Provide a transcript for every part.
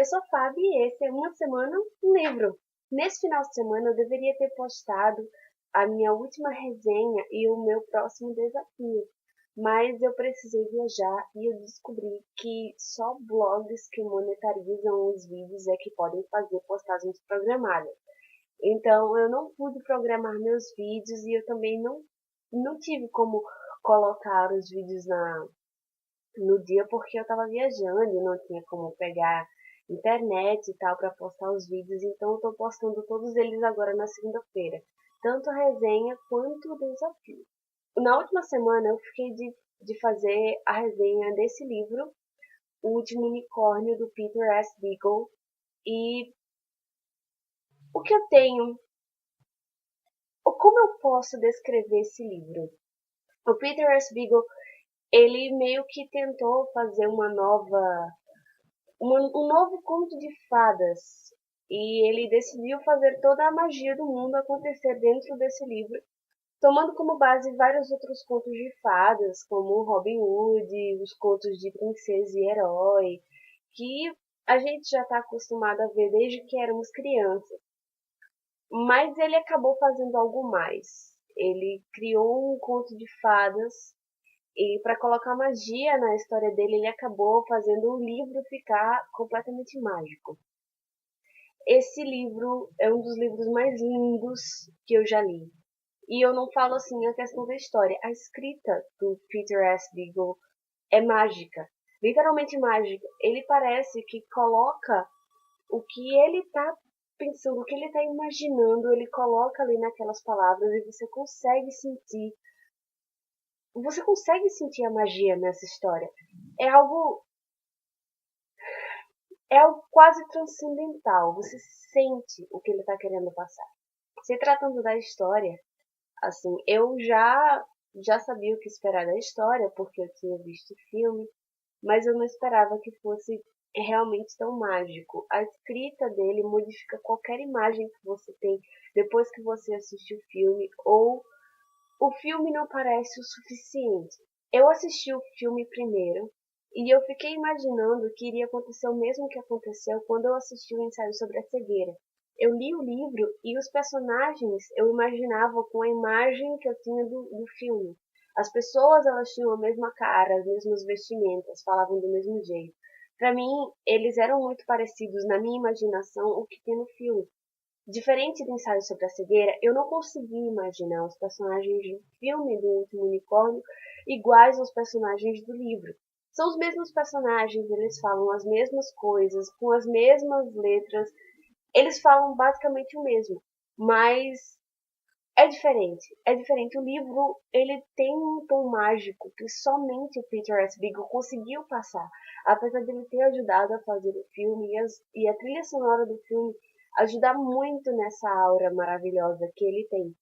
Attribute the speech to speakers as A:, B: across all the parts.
A: sou a Fabi e esse é Uma Semana um Livro. Nesse final de semana eu deveria ter postado a minha última resenha e o meu próximo desafio, mas eu precisei viajar e eu descobri que só blogs que monetarizam os vídeos é que podem fazer postagens programadas. Então eu não pude programar meus vídeos e eu também não tive como colocar os vídeos no dia porque eu estava viajando, não tinha como pegar internet e tal para postar os vídeos, então eu estou postando todos eles agora na segunda-feira, tanto a resenha quanto o desafio. Na última semana eu fiquei de fazer a resenha desse livro, O Último Unicórnio, do Peter S. Beagle, e o que eu tenho, como eu posso descrever esse livro? O Peter S. Beagle, ele meio que tentou fazer um novo conto de fadas. E ele decidiu fazer toda a magia do mundo acontecer dentro desse livro, tomando como base vários outros contos de fadas, como Robin Hood, os contos de princesa e herói, que a gente já está acostumado a ver desde que éramos crianças. Mas ele acabou fazendo algo mais. Ele criou um conto de fadas e para colocar magia na história dele, ele acabou fazendo o livro ficar completamente mágico. Esse livro é um dos livros mais lindos que eu já li. E eu não falo assim a questão da história. A escrita do Peter S. Beagle é mágica. Literalmente mágica. Ele parece que coloca o que ele está pensando, o que ele está imaginando, ele coloca ali naquelas palavras e você consegue sentir. Você consegue sentir a magia nessa história. É algo é algo quase transcendental. Você sente o que ele está querendo passar. Se tratando da história, assim, eu já sabia o que esperar da história porque eu tinha visto o filme, mas eu não esperava que fosse realmente tão mágico. A escrita dele modifica qualquer imagem que você tem depois que você assiste o filme, ou o filme não parece o suficiente. Eu assisti o filme primeiro e eu fiquei imaginando que iria acontecer o mesmo que aconteceu quando eu assisti o ensaio sobre a cegueira. Eu li o livro e os personagens eu imaginava com a imagem que eu tinha do filme. As pessoas elas tinham a mesma cara, as mesmas vestimentas, falavam do mesmo jeito. Para mim, eles eram muito parecidos na minha imaginação o que tem no filme. Diferente do ensaio sobre a cegueira, eu não consegui imaginar os personagens do filme do Último Unicórnio iguais aos personagens do livro. São os mesmos personagens, eles falam as mesmas coisas, com as mesmas letras, eles falam basicamente o mesmo, mas é diferente. É diferente. O livro, ele tem um tom mágico que somente o Peter S. Beagle conseguiu passar. Apesar de ele ter ajudado a fazer o filme e a trilha sonora do filme ajudar muito nessa aura maravilhosa que ele tem.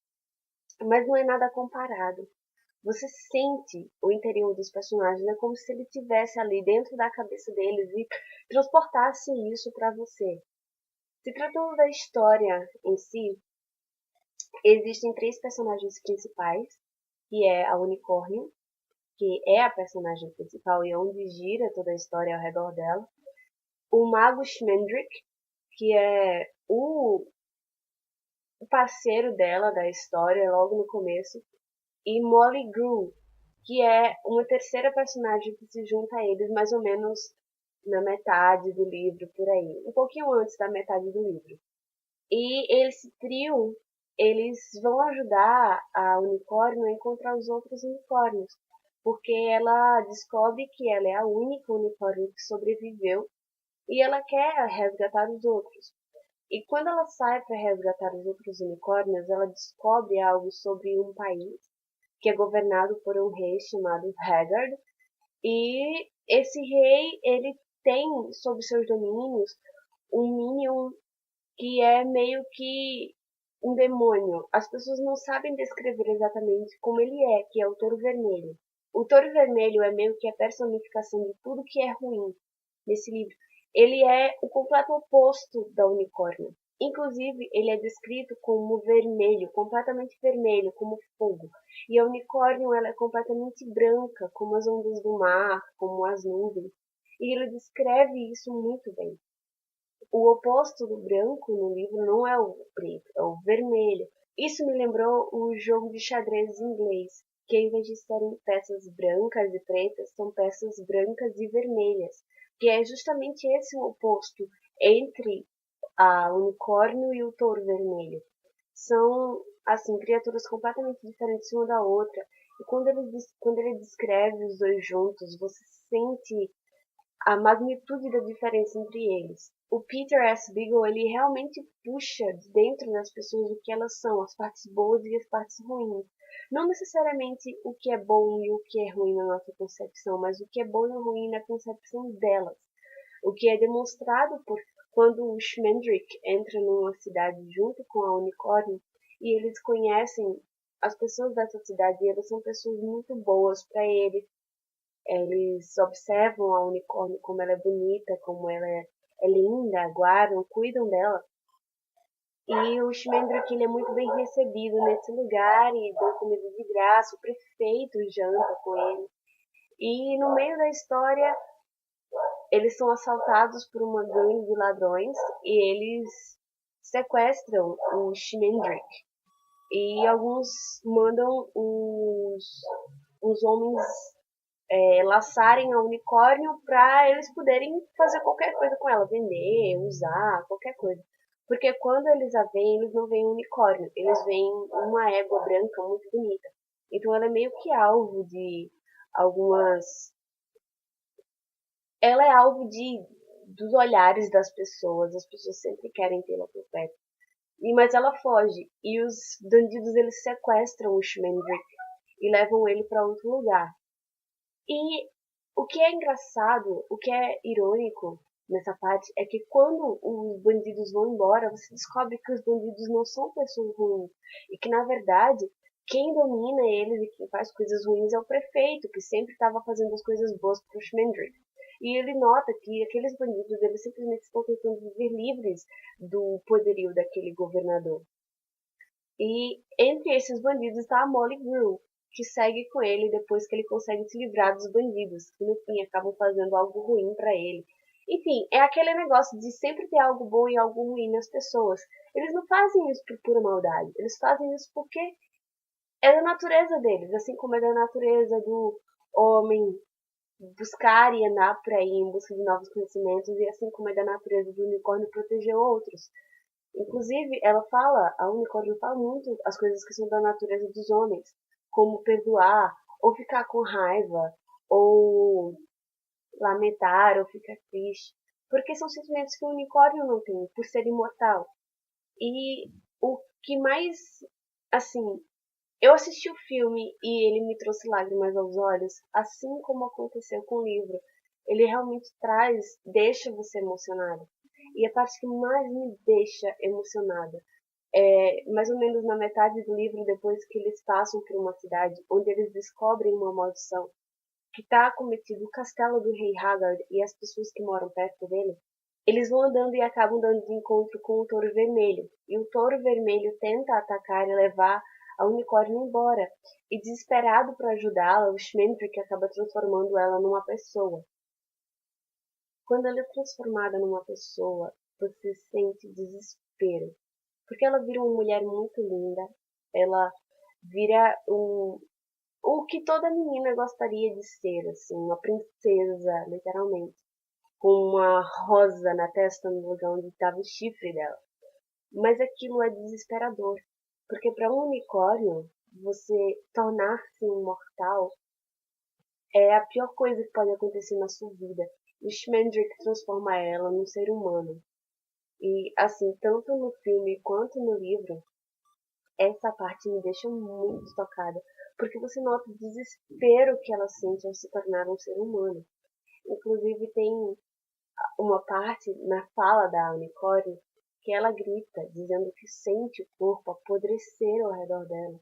A: Mas não é nada comparado. Você sente o interior dos personagens, é como se ele estivesse ali dentro da cabeça deles e transportasse isso para você. Se tratando da história em si, existem três personagens principais, que é a Unicórnio, que é a personagem principal e onde gira toda a história ao redor dela. O Mago Schmendrick, que é o parceiro dela da história logo no começo. E Molly Grew, que é uma terceira personagem que se junta a eles mais ou menos na metade do livro, por aí. Um pouquinho antes da metade do livro. E esse trio, eles vão ajudar a unicórnio a encontrar os outros unicórnios, porque ela descobre que ela é a única unicórnio que sobreviveu e ela quer resgatar os outros. E quando ela sai para resgatar os outros unicórnios, ela descobre algo sobre um país que é governado por um rei chamado Haggard. E esse rei, ele tem sob seus domínios um Minion que é meio que um demônio. As pessoas não sabem descrever exatamente como ele é, que é o Touro Vermelho. O Touro Vermelho é meio que a personificação de tudo que é ruim nesse livro. Ele é o completo oposto da unicórnio. Inclusive, ele é descrito como vermelho, completamente vermelho, como fogo. E a unicórnio ela é completamente branca, como as ondas do mar, como as nuvens. E ele descreve isso muito bem. o oposto do branco no livro não é o preto, é o vermelho. Isso me lembrou o jogo de xadrez inglês, que em vez de serem peças brancas e pretas, são peças brancas e vermelhas, que é justamente esse o oposto entre a unicórnio e o touro vermelho. São, assim, criaturas completamente diferentes uma da outra. E quando ele descreve os dois juntos, você sente a magnitude da diferença entre eles. O Peter S. Beagle, ele realmente puxa de dentro das pessoas o que elas são, as partes boas e as partes ruins. Não necessariamente o que é bom e o que é ruim na nossa concepção, mas o que é bom e ruim na concepção delas. O que é demonstrado por quando o Schmendrick entra numa cidade junto com a Unicórnio e eles conhecem as pessoas dessa cidade e elas são pessoas muito boas para ele. Eles observam a unicórnio como ela é bonita, como ela é linda, guardam, cuidam dela. E o Schmendrick ele é muito bem recebido nesse lugar e dão comida de graça, o prefeito janta com ele. E no meio da história, eles são assaltados por uma gangue de ladrões e eles sequestram o Schmendrick. E alguns mandam os homens laçarem a unicórnio para eles poderem fazer qualquer coisa com ela, vender, usar, qualquer coisa. Porque quando eles a veem, eles não veem um unicórnio, eles veem uma égua branca muito bonita. Então ela é meio que alvo de algumas. Ela é alvo dos olhares das pessoas, as pessoas sempre querem tê-la por perto. Mas ela foge, e os bandidos eles sequestram o Schmendrick e levam ele para outro lugar. E o que é engraçado, o que é irônico nessa parte é que quando os bandidos vão embora, você descobre que os bandidos não são pessoas ruins e que na verdade quem domina eles e quem faz coisas ruins é o prefeito, que sempre estava fazendo as coisas boas para o Schmendrick. E ele nota que aqueles bandidos eles simplesmente estão tentando viver livres do poderio daquele governador. E entre esses bandidos está a Molly Grew, que segue com ele depois que ele consegue se livrar dos bandidos, que no fim acabam fazendo algo ruim para ele. Enfim, é aquele negócio de sempre ter algo bom e algo ruim nas pessoas. Eles não fazem isso por pura maldade, eles fazem isso porque é da natureza deles, assim como é da natureza do homem buscar e andar por aí em busca de novos conhecimentos, e assim como é da natureza do unicórnio proteger outros. Inclusive, a unicórnio fala muito as coisas que são da natureza dos homens, como perdoar, ou ficar com raiva, ou lamentar, ou ficar triste, porque são sentimentos que o unicórnio não tem, por ser imortal. E o que mais, assim, eu assisti o filme e ele me trouxe lágrimas aos olhos, assim como aconteceu com o livro. Ele realmente deixa você emocionado. E a parte que mais me deixa emocionada é mais ou menos na metade do livro, depois que eles passam por uma cidade onde eles descobrem uma maldição que está acometido o castelo do rei Haggard e as pessoas que moram perto dele. Eles vão andando e acabam dando de encontro com o touro vermelho. E o touro vermelho tenta atacar e levar a unicórnio embora. E desesperado para ajudá-la, o Schmendrick acaba transformando ela numa pessoa. Quando ela é transformada numa pessoa, você sente desespero. Porque ela vira uma mulher muito linda. Ela vira o que toda menina gostaria de ser, assim, uma princesa, literalmente, com uma rosa na testa no lugar onde estava o chifre dela. Mas aquilo é desesperador, porque para um unicórnio, você tornar-se um mortal é a pior coisa que pode acontecer na sua vida. E Schmendrick transforma ela num ser humano. E assim, tanto no filme quanto no livro, essa parte me deixa muito tocada, porque você nota o desespero que ela sente ao se tornar um ser humano. Inclusive tem uma parte na fala da unicórnio que ela grita, dizendo que sente o corpo apodrecer ao redor dela,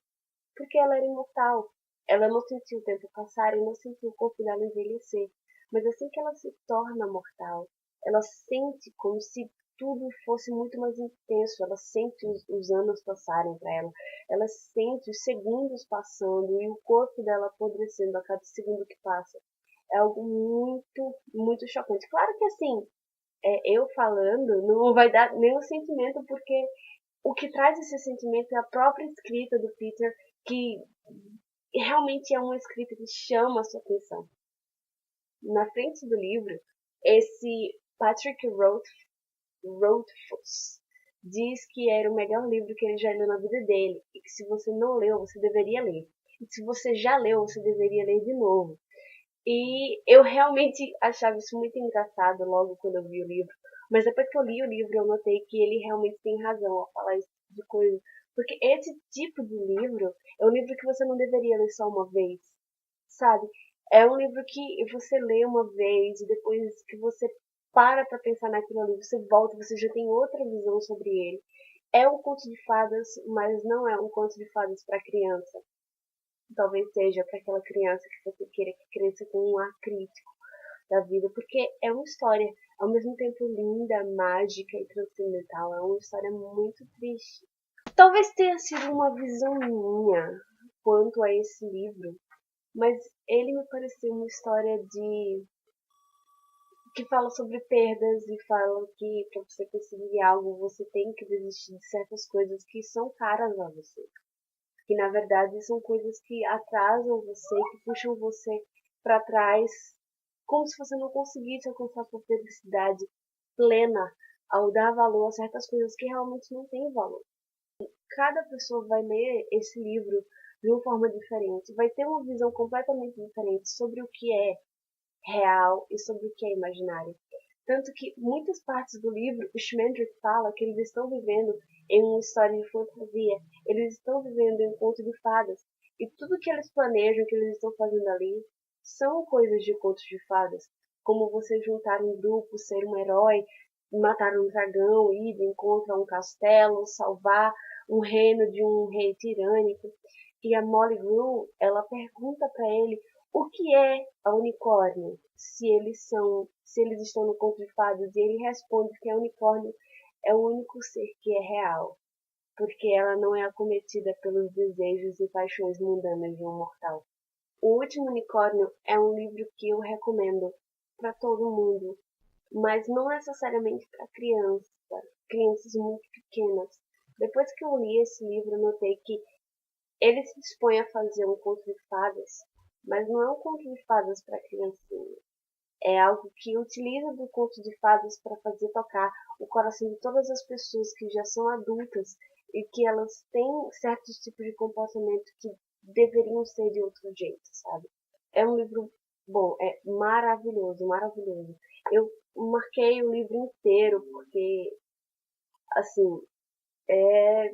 A: porque ela era imortal. Ela não sentiu o tempo passar e não sentiu o corpo dela envelhecer. Mas assim que ela se torna mortal, ela sente como se tudo fosse muito mais intenso. Ela sente os anos passarem para ela. Ela sente os segundos passando e o corpo dela apodrecendo a cada segundo que passa. É algo muito, muito chocante. Claro que assim, eu falando, não vai dar nenhum sentimento, porque o que traz esse sentimento é a própria escrita do Peter, que realmente é uma escrita que chama a sua atenção. Na frente do livro, esse Patrick Rothfuss diz que era o melhor livro que ele já leu na vida dele, e que se você não leu, você deveria ler. E se você já leu, você deveria ler de novo. E eu realmente achava isso muito engraçado logo quando eu vi o livro. Mas depois que eu li o livro, eu notei que ele realmente tem razão ao falar esse tipo de coisa. Porque esse tipo de livro é um livro que você não deveria ler só uma vez, sabe? É um livro que você lê uma vez e depois que você para pensar naquilo ali, você volta, você já tem outra visão sobre ele. É um conto de fadas, mas não é um conto de fadas para criança. Talvez seja para aquela criança que você queira que cresça com um ar crítico da vida, porque é uma história ao mesmo tempo linda, mágica e transcendental. É uma história muito triste. Talvez tenha sido uma visão minha quanto a esse livro, mas ele me pareceu uma história de que fala sobre perdas e fala que para você conseguir algo você tem que desistir de certas coisas que são caras a você, que na verdade são coisas que atrasam você, que puxam você para trás, como se você não conseguisse alcançar sua felicidade plena ao dar valor a certas coisas que realmente não têm valor. Cada pessoa vai ler esse livro de uma forma diferente, vai ter uma visão completamente diferente sobre o que é real e sobre o que é imaginário. Tanto que muitas partes do livro, o Schmendrick fala que eles estão vivendo em uma história de fantasia, eles estão vivendo em um conto de fadas, e tudo que eles planejam, que eles estão fazendo ali, são coisas de contos de fadas, como você juntar um grupo, ser um herói, matar um dragão, ir de encontro a um castelo, salvar um reino de um rei tirânico. E a Molly Grew, ela pergunta para ele o que é a unicórnio, se eles estão no conto de fadas, e ele responde que a unicórnio é o único ser que é real, porque ela não é acometida pelos desejos e paixões mundanas de um mortal. O Último Unicórnio é um livro que eu recomendo para todo mundo, mas não necessariamente para crianças muito pequenas. Depois que eu li esse livro, eu notei que ele se dispõe a fazer um conto de fadas, mas não é um conto de fadas para criancinha. É algo que utiliza do conto de fadas para fazer tocar o coração de todas as pessoas que já são adultas e que elas têm certos tipos de comportamento que deveriam ser de outro jeito, sabe? É um livro bom, é maravilhoso, maravilhoso. Eu marquei o livro inteiro porque, assim, é,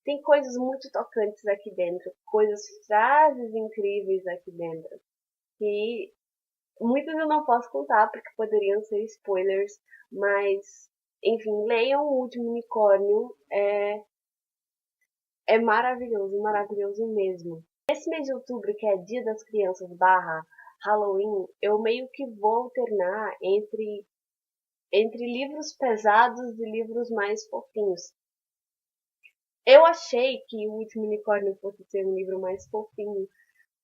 A: tem coisas muito tocantes aqui dentro, coisas, frases incríveis aqui dentro, que muitas eu não posso contar porque poderiam ser spoilers, mas enfim, leiam O Último Unicórnio, é maravilhoso, maravilhoso mesmo. Esse mês de outubro, que é Dia das Crianças barra Halloween, eu meio que vou alternar entre livros pesados e livros mais fofinhos. Eu achei que O Último Unicórnio fosse ser um livro mais fofinho,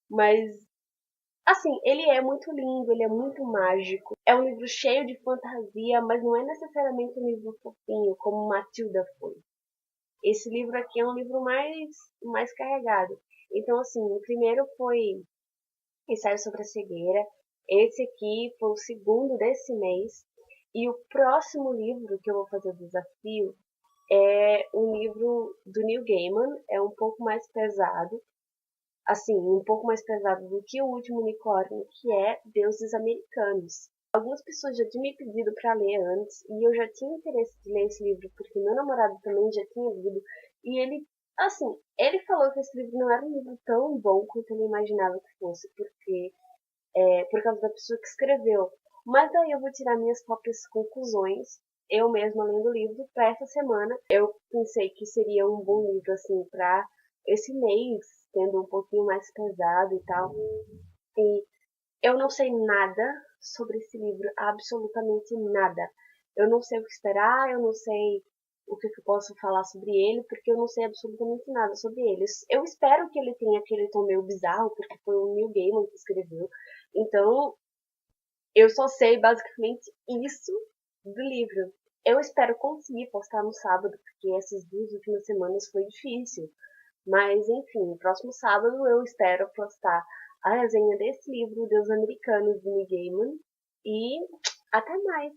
A: mas assim, ele é muito lindo, ele é muito mágico. É um livro cheio de fantasia, mas não é necessariamente um livro fofinho, como Matilda foi. Esse livro aqui é um livro mais carregado. Então, assim, o primeiro foi Ensaio sobre a Cegueira. Esse aqui foi o segundo desse mês. E o próximo livro que eu vou fazer o desafio é um livro do Neil Gaiman. É um pouco mais pesado, assim, um pouco mais pesado do que O Último Unicórnio, que é Deuses Americanos. Algumas pessoas já tinham me pedido para ler antes, e eu já tinha interesse de ler esse livro, porque meu namorado também já tinha lido, e ele, assim, ele falou que esse livro não era um livro tão bom quanto ele imaginava que fosse, porque por causa da pessoa que escreveu. Mas daí eu vou tirar minhas próprias conclusões, eu mesma lendo o livro, para essa semana. Eu pensei que seria um bom livro, assim, para esse mês, tendo um pouquinho mais pesado e tal. E eu não sei nada sobre esse livro, absolutamente nada. Eu não sei o que esperar, eu não sei o que eu posso falar sobre ele, porque eu não sei absolutamente nada sobre ele. Eu espero que ele tenha aquele tom meio bizarro, porque foi o Neil Gaiman que escreveu. Então, eu só sei basicamente isso, do livro. Eu espero conseguir postar no sábado, porque essas 2 últimas semanas foi difícil. Mas, enfim, próximo sábado eu espero postar a resenha desse livro, Deus Americanos, de Neil Gaiman. E até mais!